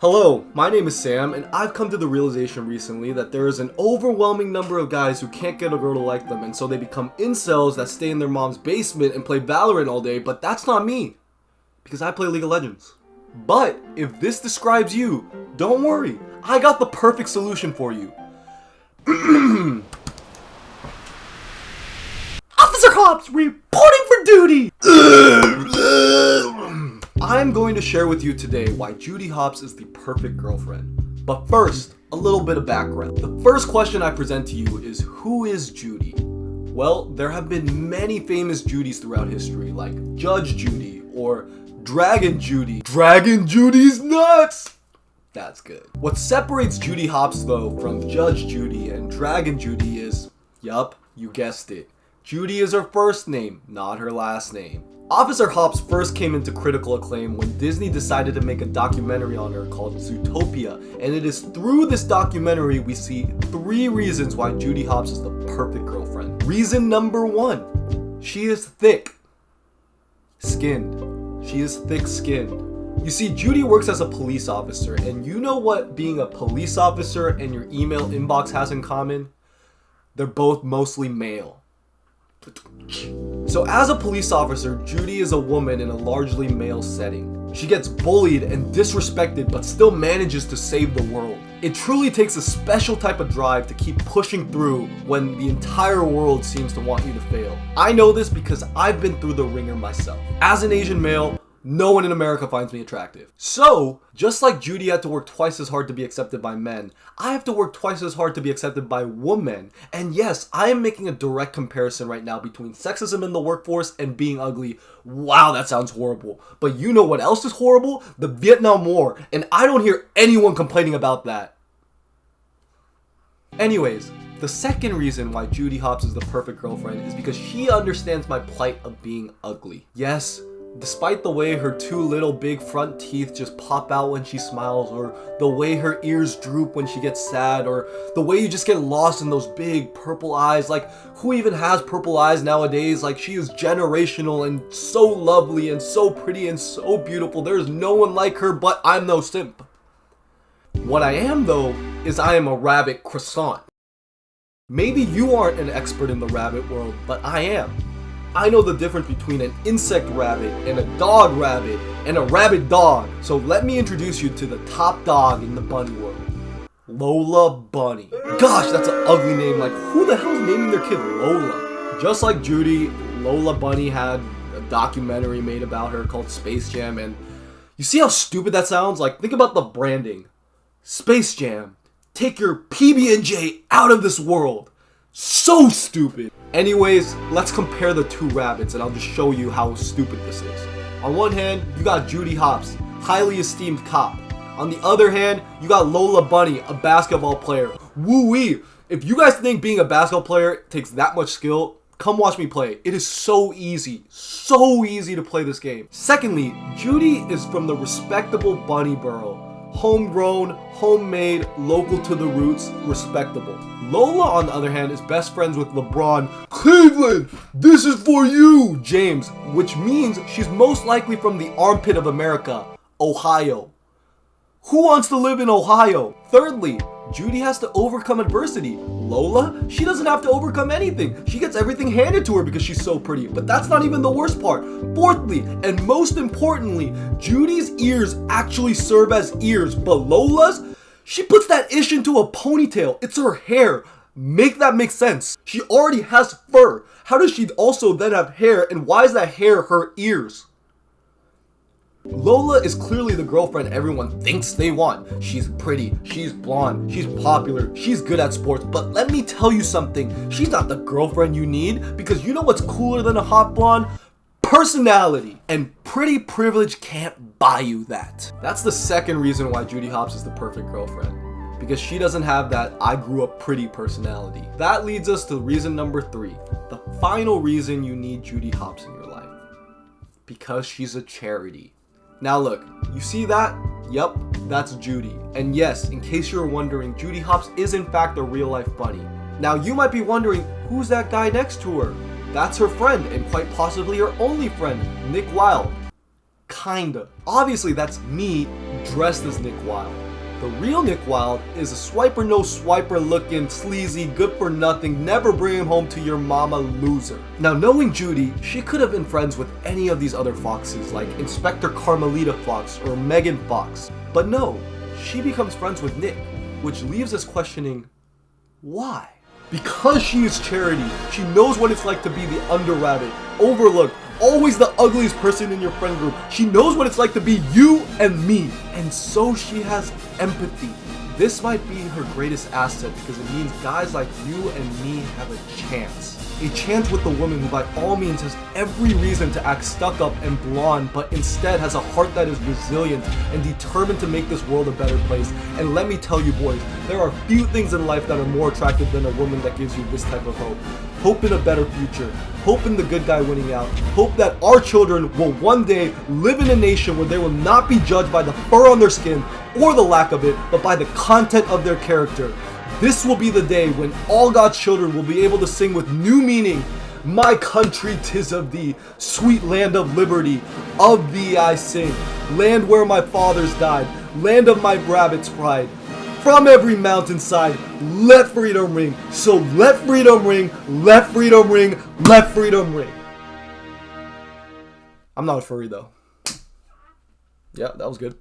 Hello, my name is Sam, and I've come to the realization recently that there is an overwhelming number of guys who can't get a girl to like them, and so they become incels that stay in their mom's basement and play Valorant all day, but that's not me, because I play League of Legends. But if this describes you, don't worry, I got the perfect solution for you. Officer Hopps, reporting for duty! I'm going to share with you today why Judy Hopps is the perfect girlfriend. But first, a little bit of background. The first question I present to you is, who is Judy? Well, there have been many famous Judys throughout history, like Judge Judy or Dragon Judy. Dragon Judy's nuts! That's good. What separates Judy Hopps, though, from Judge Judy and Dragon Judy is, yup, you guessed it, Judy is her first name, not her last name. Officer Hopps first came into critical acclaim when Disney decided to make a documentary on her called Zootopia, and it is through this documentary we see 3 reasons why Judy Hopps is the perfect girlfriend. Reason number 1, she is thick-skinned. She is thick-skinned. You see, Judy works as a police officer, and you know what being a police officer and your email inbox has in common? They're both mostly male. So as a police officer, Judy is a woman in a largely male setting. She gets bullied and disrespected but still manages to save the world. It truly takes a special type of drive to keep pushing through when the entire world seems to want you to fail. I know this because I've been through the ringer myself. As an Asian male, no one in America finds me attractive. So, just like Judy had to work twice as hard to be accepted by men, I have to work twice as hard to be accepted by women. And yes, I am making a direct comparison right now between sexism in the workforce and being ugly. Wow, that sounds horrible. But you know what else is horrible? The Vietnam War. And I don't hear anyone complaining about that. Anyways, the second reason why Judy Hopps is the perfect girlfriend is because she understands my plight of being ugly. Yes, despite the way her 2 little big front teeth just pop out when she smiles, or the way her ears droop when she gets sad, or the way you just get lost in those big purple eyes. Like, who even has purple eyes nowadays? Like, she is generational and so lovely and so pretty and so beautiful. There's no one like her, but I'm no simp. What I am, though, is I am a rabbit croissant. Maybe you aren't an expert in the rabbit world, but I am. I know the difference between an insect rabbit and a dog rabbit and a rabbit dog. So let me introduce you to the top dog in the bunny world. Lola Bunny. Gosh, that's an ugly name. Like, who the hell is naming their kid Lola? Just like Judy, Lola Bunny had a documentary made about her called Space Jam, and you see how stupid that sounds? Like, think about the branding. Space Jam. Take your PB&J out of this world. So stupid. Anyways, let's compare the 2 rabbits and I'll just show you how stupid this is. On one hand, you got Judy Hopps, highly esteemed cop. On the other hand, you got Lola Bunny, a basketball player. Woo-wee! If you guys think being a basketball player takes that much skill, come watch me play. It is so easy to play this game. Secondly, Judy is from the respectable bunny borough. Homegrown, homemade, local to the roots, respectable. Lola, on the other hand, is best friends with LeBron. Cleveland, this is for you, James, which means she's most likely from the armpit of America, Ohio. Who wants to live in Ohio? Thirdly, Judy has to overcome adversity. Lola, she doesn't have to overcome anything. She gets everything handed to her because she's so pretty. But that's not even the worst part. Fourthly, and most importantly, Judy's ears actually serve as ears, but Lola's, she puts that ish into a ponytail. It's her hair. Make that make sense. She already has fur. How does she also then have hair, and why is that hair her ears? Lola is clearly the girlfriend everyone thinks they want. She's pretty, she's blonde, she's popular, she's good at sports, but let me tell you something, she's not the girlfriend you need, because you know what's cooler than a hot blonde? Personality. And pretty privilege can't buy you that. That's the second reason why Judy Hopps is the perfect girlfriend, because she doesn't have that I grew up pretty personality. That leads us to reason number 3, the final reason you need Judy Hopps in your life. Because she's a charity. Now look, you see that? Yup, that's Judy. And yes, in case you're wondering, Judy Hopps is in fact a real life bunny. Now you might be wondering, who's that guy next to her? That's her friend, and quite possibly her only friend, Wilde. Kinda. Obviously that's me dressed as Nick Wilde. The real Nick Wilde is a swiper no swiper looking, sleazy, good for nothing, never bring him home to your mama loser. Now knowing Judy, she could have been friends with any of these other foxes like Inspector Carmelita Fox or Megan Fox. But no, she becomes friends with Nick, which leaves us questioning, why? Because she is Charity, she knows what it's like to be the under rabbit, overlooked, always the ugliest person in your friend group. She knows what it's like to be you and me. And so she has empathy. This might be her greatest asset because it means guys like you and me have a chance. A chance with the woman who by all means has every reason to act stuck up and blonde, but instead has a heart that is resilient and determined to make this world a better place. And let me tell you boys, there are few things in life that are more attractive than a woman that gives you this type of hope. Hope in a better future. Hope in the good guy winning out. Hope that our children will one day live in a nation where they will not be judged by the fur on their skin or the lack of it, but by the content of their character. This will be the day when all God's children will be able to sing with new meaning, "My country 'tis of thee, sweet land of liberty, of thee I sing, land where my fathers died, land of my rabbit's pride. From every mountainside, let freedom ring, so let freedom ring, let freedom ring, let freedom ring." I'm not a furry though. Yeah, that was good.